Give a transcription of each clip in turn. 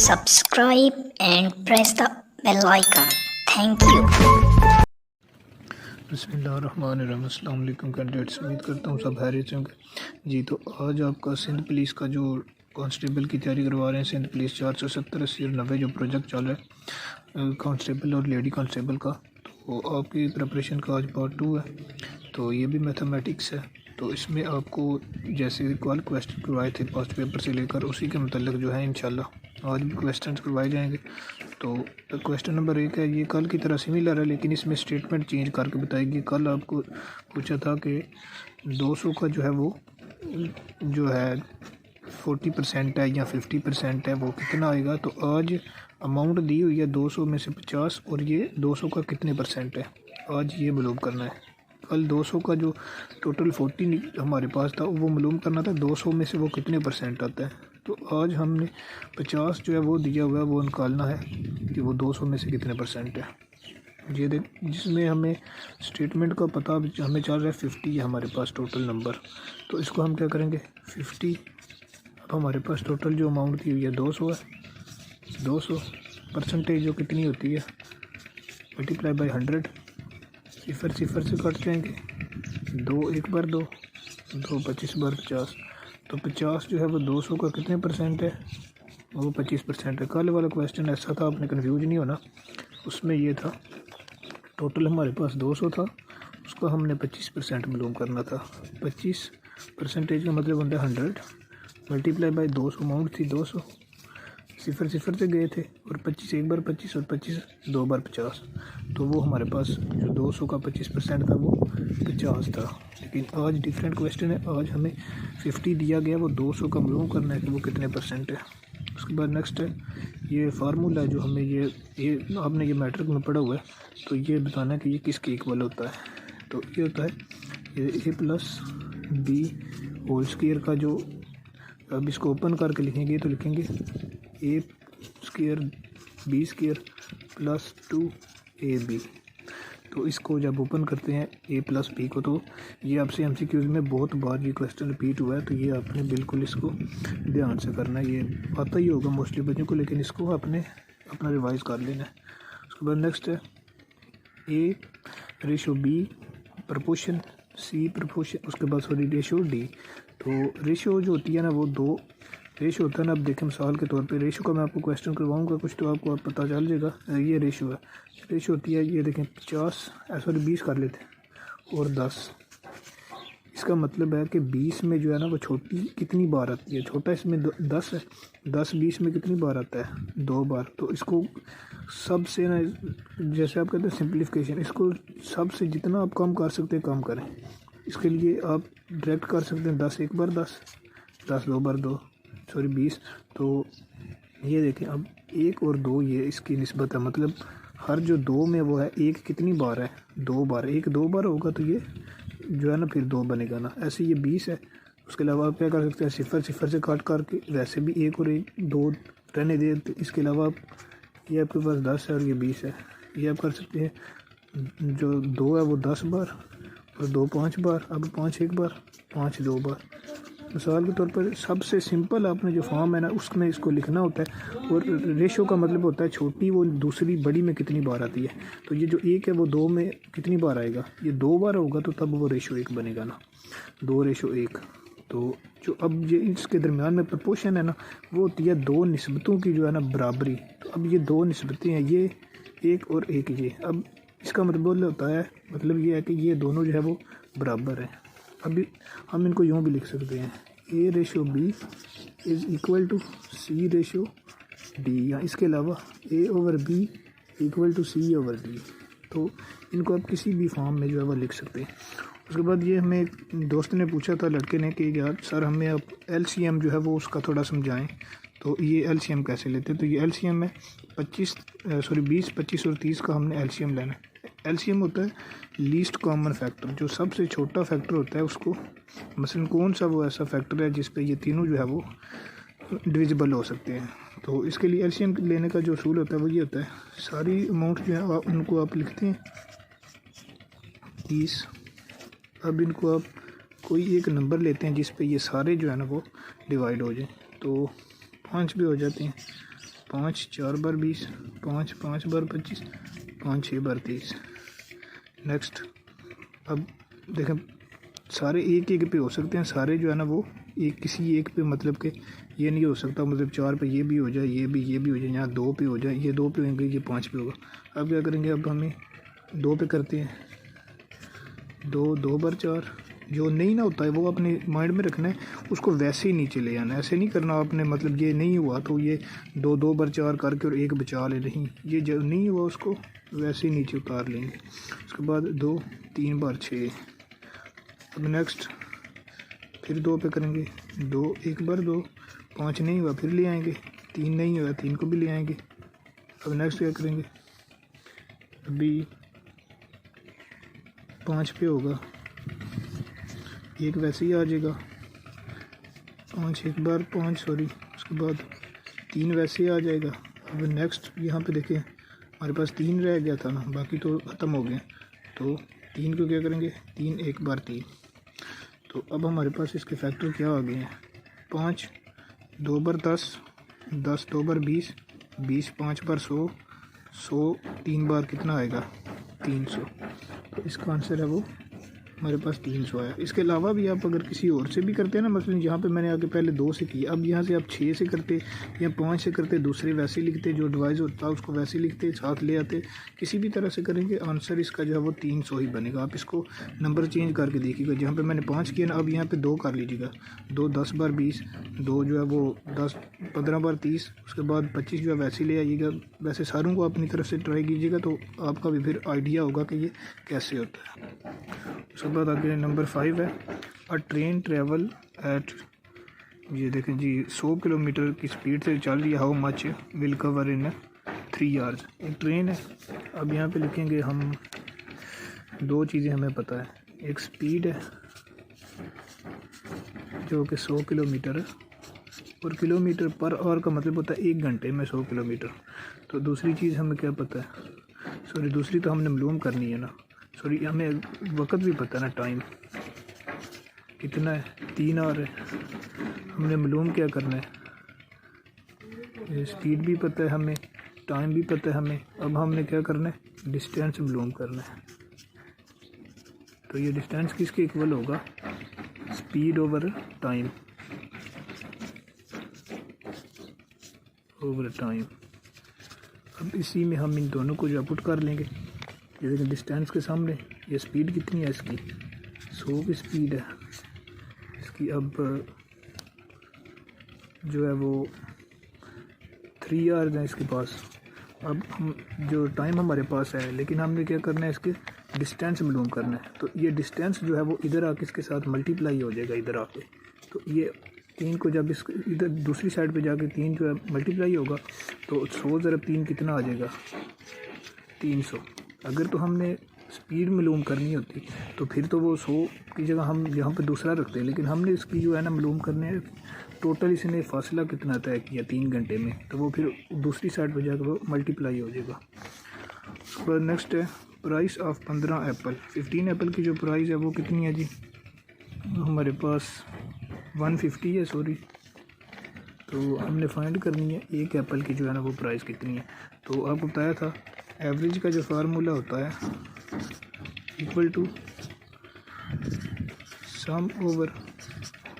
subscribe and press the bell icon. Thank you. बिस्मिल्लाहिर्रहमानिर्रहीम। अस्सलाम वालेकुम कैंडिडेट्स, उम्मीद करता हूँ सब खैरियत से होंगे जी। तो आज आपका सिंध पुलिस का जो कांस्टेबल की तैयारी करवा रहे हैं, सिंध पुलिस 470 80 और 90 जो प्रोजेक्ट चल रहा है कांस्टेबल और लेडी कांस्टेबल का, तो आपकी प्रिपरेशन का आज पार्ट 2 है। तो ये भी मैथमेटिक्स है। तो इसमें आपको जैसे कल क्वेश्चन करवाए थे पास्ट पेपर से लेकर, उसी के मतलब जो है इंशाल्लाह आज भी क्वेश्चन करवाए जाएंगे। तो क्वेश्चन नंबर 1 है, ये कल की तरह सिमिलर है लेकिन इसमें स्टेटमेंट चेंज करके बताएगी। कल आपको पूछा था कि 200 का जो है वो जो है 40% है या 50% है, वो कितना आएगा। तो आज अमाउंट दी हुई है 200 में से 50 और ये 200 का कितने परसेंट है, आज ये मालूम करना है। कल 200 का जो टोटल 40 हमारे पास था वो मालूम करना था 200 में से वो कितने परसेंट आता है। तो आज हमने 50 जो है वो दिया हुआ है, वो निकालना है कि वो 200 में से कितने परसेंट है। ये देख, जिसमें हमें स्टेटमेंट का पता हमें चल रहा है 50 है हमारे पास टोटल नंबर। तो इसको हम क्या करेंगे 50, अब हमारे पास टोटल जो अमाउंट दी हुई है 200 है। 200 परसेंटेज जो कितनी होती है मल्टीप्लाई बाई 100, सिफर सिफर से कट जाएंगे, 2 1 बार 2 2 25 बार 50। तो 50 जो है वो 200 का कितने परसेंट है, वो 25% है। कल वाला क्वेश्चन ऐसा था, आपने कन्फ्यूज नहीं होना। उसमें ये था टोटल हमारे पास 200 था, उसका हमने 25% मालूम करना था। 25% का मतलब होता है 100 मल्टीप्लाई बाई 200, अमाउंट थी 200, सिफर सिफर से गए थे और 25 1 बार 25 और 25 2 बार 50। तो वो हमारे पास जो 200 का 25% था वो 50 था। लेकिन आज डिफरेंट क्वेश्चन है, आज हमें 50 दिया गया, वो 200 का मालूम करना है कि वो कितने परसेंट है। उसके बाद नेक्स्ट है ये फार्मूला है जो हमें ये आपने ये मैट्रिक में पढ़ा हुआ है, तो ये बताना है कि ये किसके इक्वल होता है। तो ये होता है ये a plus b whole square का जो, अब इसको ओपन करके लिखेंगे तो लिखेंगे a square b square plus 2ab। तो इसको जब ओपन करते हैं ए प्लस बी को, तो ये आपसे एमसीक्यूज में बहुत बार ये क्वेश्चन रिपीट हुआ है, तो ये आपने बिल्कुल इसको ध्यान से करना है। ये आता ही होगा मोस्टली बच्चों को, लेकिन इसको आपने अपना रिवाइज कर लेना है। उसके बाद नेक्स्ट है ए रेशो बी प्रपोर्शन सी प्रपोर्शन, उसके बाद सॉरी रेशो डी। तो रेशो जो होती है ना वो 2 रेशो होता है ना। अब देखें मिसाल के तौर पे रेशो का मैं आपको क्वेश्चन करवाऊंगा कुछ, तो आपको पता चल जाएगा। ये रेशो है, रेशो होती है ये देखें 50 सॉरी 20 कर लेते हैं और 10। इसका मतलब है कि 20 में जो है ना वो छोटी कितनी बार आती है, छोटा इसमें 10 है। 10 20 में कितनी बार आता है 2 बार। तो इसको सबसे ना, जैसे आप कहते हैं सिंप्लीफिकेशन, इसको सबसे जितना आप कम कर सकते हैं कम करें। इसके लिए आप डायरेक्ट कर सकते हैं 10 1 बार 10, 10 2 बार 2 सॉरी 20। तो ये देखें अब 1 और 2 ये इसकी निस्बत है, मतलब हर जो 2 में वो है 1 कितनी बार है 2 बार। 1 2 बार होगा तो ये जो है ना फिर 2 बनेगा ना। ऐसे ये 20 है। उसके अलावा आप क्या कर सकते हैं सिफर सिफर से काट करके, वैसे भी 1 और 1 2 रहने दे। तो इसके अलावा आप ये आपके पास 10 है और ये 20 है, ये आप कर सकते हैं जो 2 है वो 10 बार और 2 5 बार, अब 5 1 बार 5 2 बार। मिसाल के तौर पर सबसे सिंपल आपने जो फॉर्म है ना उसमें इसको लिखना होता है। और रेशो का मतलब होता है छोटी वो दूसरी बड़ी में कितनी बार आती है। तो ये जो 1 है वो 2 में कितनी बार आएगा, ये 2 बार होगा, तो तब वो रेशो 1 बनेगा ना, 2 रेशो 1। तो जो अब ये इसके दरमियान में प्रपोर्शन है ना, वो होती है 2 निस्बतों की जो है ना बराबरी। तो अब ये 2 निस्बतें हैं, ये 1 और 1 ये। अब इसका मतलब होता है, मतलब ये है कि ये दोनों जो है वो बराबर हैं। अभी हम इनको यूँ भी लिख सकते हैं a ratio b is equal to c ratio d, या इसके अलावा a over b equal to c over d. तो इनको आप किसी भी फॉर्म में जो है वो लिख सकते हैं। उसके बाद ये हमें एक दोस्त ने पूछा था लड़के ने कि यार सर हमें अब एलसीएम जो है वो उसका थोड़ा समझाएं। तो ये एलसीएम कैसे लेते हैं। तो ये एलसीएम है 20 25 और 30 का हमने एलसीएम लेना है। एलसीएम होता है लीस्ट कॉमन फैक्टर, जो सबसे छोटा फैक्टर होता है उसको, मसलन कौन सा वो ऐसा फैक्टर है जिस पे ये तीनों जो है वो डिविजिबल हो सकते हैं। तो इसके लिए एलसीएम लेने का जो असूल होता है वो ये होता है, सारी अमाउंट जो है उनको आप लिखते हैं 30। अब इनको आप कोई एक नंबर लेते हैं जिस पे ये सारे जो है ना वो डिवाइड हो जाए। तो 5 भी हो जाते हैं, 5 4 बार 20, 5 5 बार 25, 5 6 बार 30। नेक्स्ट अब देखें सारे एक एक पे हो सकते हैं, सारे जो है ना वो एक किसी एक पे, मतलब कि ये नहीं हो सकता मतलब 4 पे ये भी हो जाए, ये भी हो जाए, यहाँ 2 पे हो जाए, ये 2 पे होंगे, ये 5 पे होगा। अब क्या करेंगे, अब हमें 2 पे करते हैं, 2 बार 4। जो नहीं ना होता है वो अपने माइंड में रखना है, उसको वैसे ही नीचे ले आना है, ऐसे नहीं करना आपने, मतलब ये नहीं हुआ तो ये 2 बार 4 करके और 1 बचा ले, नहीं, ये जो नहीं हुआ उसको वैसे ही नीचे उतार लेंगे। उसके बाद 2 3 बार 6। अब नेक्स्ट फिर 2 पे करेंगे, 2 1 बार 2, 5 नहीं हुआ फिर ले आएंगे, 3 नहीं हुआ 3 को भी ले आएंगे। अब नेक्स्ट क्या करेंगे, अभी 5 पे होगा, 1 वैसे ही आ जाएगा, 5 1 बार 5 सॉरी, उसके बाद 3 वैसे ही आ जाएगा। अब नेक्स्ट यहाँ पे देखें हमारे पास 3 रह गया था ना, बाकी तो ख़त्म हो गए, तो 3 को क्या करेंगे, 3 1 बार 3। तो अब हमारे पास इसके फैक्टर क्या आ गए हैं, 5 2 बार 10, 10 2 बार 20, 20 5 बार 100, 100 3 बार कितना आएगा, 300। तो इसका आंसर है वो हमारे पास 300 है। इसके अलावा भी आप अगर किसी और से भी करते हैं ना, मतलब यहाँ पे मैंने आगे पहले 2 से किया, अब यहाँ से आप 6 से करते या 5 से करते, दूसरे वैसे लिखते, जो डिवाइस होता है उसको वैसे लिखते, साथ ले आते, किसी भी तरह से करेंगे आंसर इसका जो है वो 300 ही बनेगा। आप इसको नंबर चेंज करके देखिएगा, जहाँ पे मैंने 5 किया ना, अब यहाँ पे 2 कर लीजिएगा, 2 10 बार 20, 2 जो है वो 10 15 बार 30, उसके बाद 25 जो है वैसे ले आइएगा। वैसे सारों को अपनी तरफ से ट्राई कीजिएगा तो आपका भी फिर आइडिया होगा कि ये कैसे होता है। उसके बाद आगे नंबर 5 है, अ ट्रेन ट्रेवल एट, ये देखें जी 100 किलोमीटर की स्पीड से चल रही है, how much will cover in 3 hours. एक ट्रेन है, अब यहाँ पे लिखेंगे हम 2 चीज़ें हमें पता है, एक स्पीड है जो कि 100 किलोमीटर है, और किलोमीटर पर आवर का मतलब होता है 1 घंटे में 100 किलोमीटर। तो दूसरी चीज़ हमें क्या पता है, सॉरी दूसरी तो हमने मालूम करनी है ना, सॉरी हमें वक्त भी पता है ना, टाइम कितना है, 3 आवर है, हमने मालूम क्या करना है, स्पीड भी पता है हमें, टाइम भी पता है हमें, अब हमने क्या करना है, डिस्टेंस मालूम करना है। तो ये डिस्टेंस किसके इक्वल होगा, speed over time, over time. अब इसी में हम इन दोनों को जो पुट कर लेंगे, ये देखिए डिस्टेंस के सामने ये स्पीड कितनी है इसकी, 100 की स्पीड है इसकी, अब जो है वो 3 आवर्स हैं इसके पास। अब हम जो टाइम हमारे पास है, लेकिन हमने क्या करना है, इसके डिस्टेंस मालूम करना है। तो ये डिस्टेंस जो है वो इधर आके इसके साथ मल्टीप्लाई हो जाएगा इधर आके, तो ये 3 को जब इस इधर दूसरी साइड पे जाके 3 जो है मल्टीप्लाई होगा, तो 100 ज़रब 3 कितना आ जाएगा, 300। अगर तो हमने स्पीड मालूम करनी होती तो फिर तो वो 100 की जगह हम यहाँ पे दूसरा रखते हैं, लेकिन हमने इसकी जो है ना मालूम करने है टोटल इसने फासला कितना तय किया 3 घंटे में, तो वो फिर दूसरी साइड पर जाकर वो मल्टीप्लाई हो जाएगा। उसके बाद नेक्स्ट है प्राइस ऑफ 15 एप्पल, 15 एप्पल की जो प्राइस है वो कितनी है जी, हमारे पास 150 है सॉरी, तो हमने फाइंड करनी है एक एप्पल की जो है ना वो प्राइस कितनी है। तो आपको बताया था एवरेज का जो फार्मूला होता है equal to sum over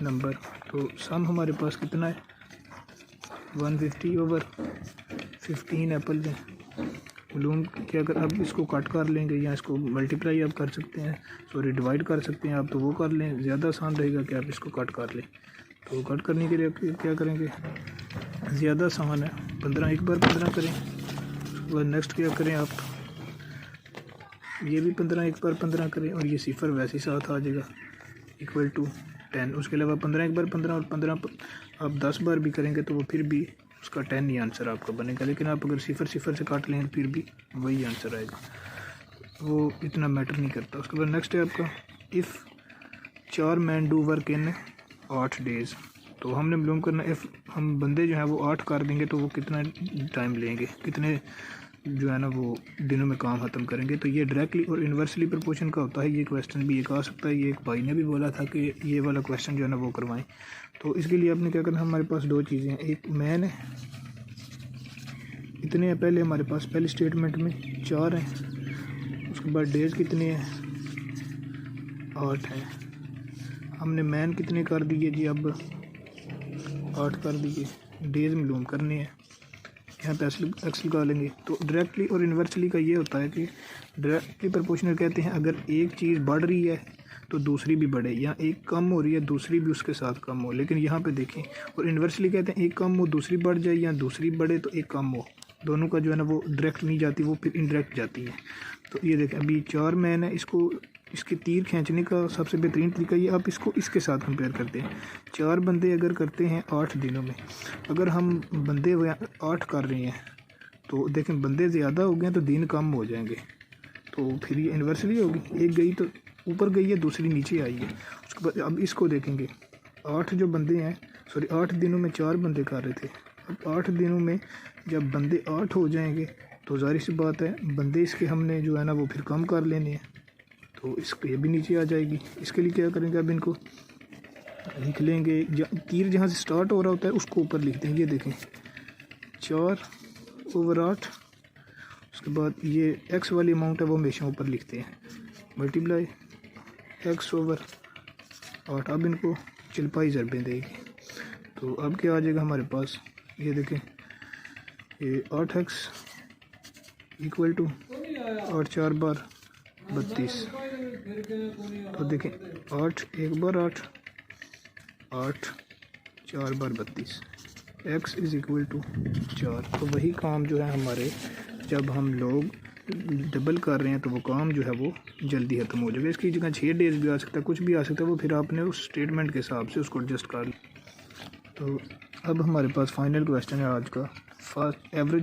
number, तो सम हमारे पास कितना है 150 ओवर 15 एप्पल है मालूम क्या कर। अब इसको कट कर लेंगे या इसको मल्टीप्लाई आप कर सकते हैं, सॉरी डिवाइड कर सकते हैं आप, तो वो कर लें, ज़्यादा आसान रहेगा कि आप इसको कट कर लें। तो कट करने के लिए क्या करेंगे, ज़्यादा आसान है, 15 1 बार 15 करें, उसके बाद नेक्स्ट क्या करें आप, ये भी 15 1 बार 15 करें, और ये सिफर वैसे ही साथ आ जाएगा इक्वल टू 10। उसके अलावा 15 1 बार 15 और 15 आप 10 बार भी करेंगे तो वो फिर भी उसका 10 ही आंसर आपका बनेगा, लेकिन आप अगर सिफर सिफर से काट लें फिर भी वही आंसर आएगा, वो इतना मैटर नहीं करता। उसके बाद नेक्स्ट है आपका if 4 man do work in 8 days, तो हमने मालूम करना इफ़ हम बंदे जो हैं वो 8 कर देंगे तो वो कितना टाइम लेंगे, कितने जो है ना वो दिनों में काम ख़त्म करेंगे। तो ये डायरेक्टली और इन्वर्सली प्रपोर्शन का होता है, ये क्वेश्चन भी एक आ सकता है, ये एक भाई ने भी बोला था कि ये वाला क्वेश्चन जो है ना वो करवाएं। तो इसके लिए आपने क्या करना है, हमारे पास 2 चीज़ें हैं, एक मैन है इतने हैं पहले हमारे पास, पहले स्टेटमेंट में 4 हैं। उसके बाद डेज कितने हैं, 8 हैं। हमने मैन कितने कर दिए जी, अब 8 कर दिए। डेज मालूम करने हैं, यहाँ पे एक्स लगा लेंगे। तो डायरेक्टली और इन्वर्सली का ये होता है कि डायरेक्टली प्रोपोर्शनल कहते हैं अगर एक चीज़ बढ़ रही है तो दूसरी भी बढ़े, या एक कम हो रही है दूसरी भी उसके साथ कम हो। लेकिन यहाँ पे देखें, और इन्वर्सली कहते हैं एक कम हो दूसरी बढ़ जाए, या दूसरी बढ़े तो एक कम हो। दोनों का जो है ना वो डायरेक्ट नहीं जाती, वो फिर इनडायरेक्ट जाती है। तो ये देखें, अभी 4 मैन है, इसको इसके तीर खींचने का सबसे बेहतरीन तरीका ये, आप इसको इसके साथ कंपेयर करते हैं। 4 बंदे अगर करते हैं 8 दिनों में, अगर हम बंदे 8 कर रहे हैं तो देखें बंदे ज़्यादा हो गए तो दिन कम हो जाएंगे, तो फिर ये इन्वर्सली होगी। एक गई तो ऊपर गई है, दूसरी नीचे आई है। उसके बाद अब इसको देखेंगे, 8 जो बंदे हैं, सॉरी 8 दिनों में 4 बंदे कर रहे थे। अब 8 दिनों में जब बंदे 8 हो जाएंगे तो जाहिर सी बात है बंदे इसके हमने जो है ना वो फिर कम कर लेने हैं, तो इसको ये भी नीचे आ जाएगी। इसके लिए क्या करेंगे, अब इनको लिख लेंगे, तीर जहाँ से स्टार्ट हो रहा होता है उसको ऊपर लिख देंगे। ये देखें 4/8। उसके बाद ये एक्स वाली अमाउंट है वो हमेशा ऊपर लिखते हैं, मल्टीप्लाई x/8। अब इनको चलपाई ज़रबें देगी, तो अब क्या आ जाएगा हमारे पास, ये देखें, ये 8x इक्वल टू 8 4 बार 32। तो देखें 8 1 बार 8 8 4 बार 32, x इज़ इक्वल टू 4। तो वही काम जो है हमारे, जब हम लोग डबल कर रहे हैं तो वो काम जो है वो जल्दी ख़त्म हो जाएगा। इसकी जगह 6 डेज भी आ सकता है, कुछ भी आ सकता है, वो फिर आपने उस स्टेटमेंट के हिसाब से उसको एडजस्ट कर लिया। तो अब हमारे पास फाइनल क्वेश्चन है आज का, फर्स्ट एवरेज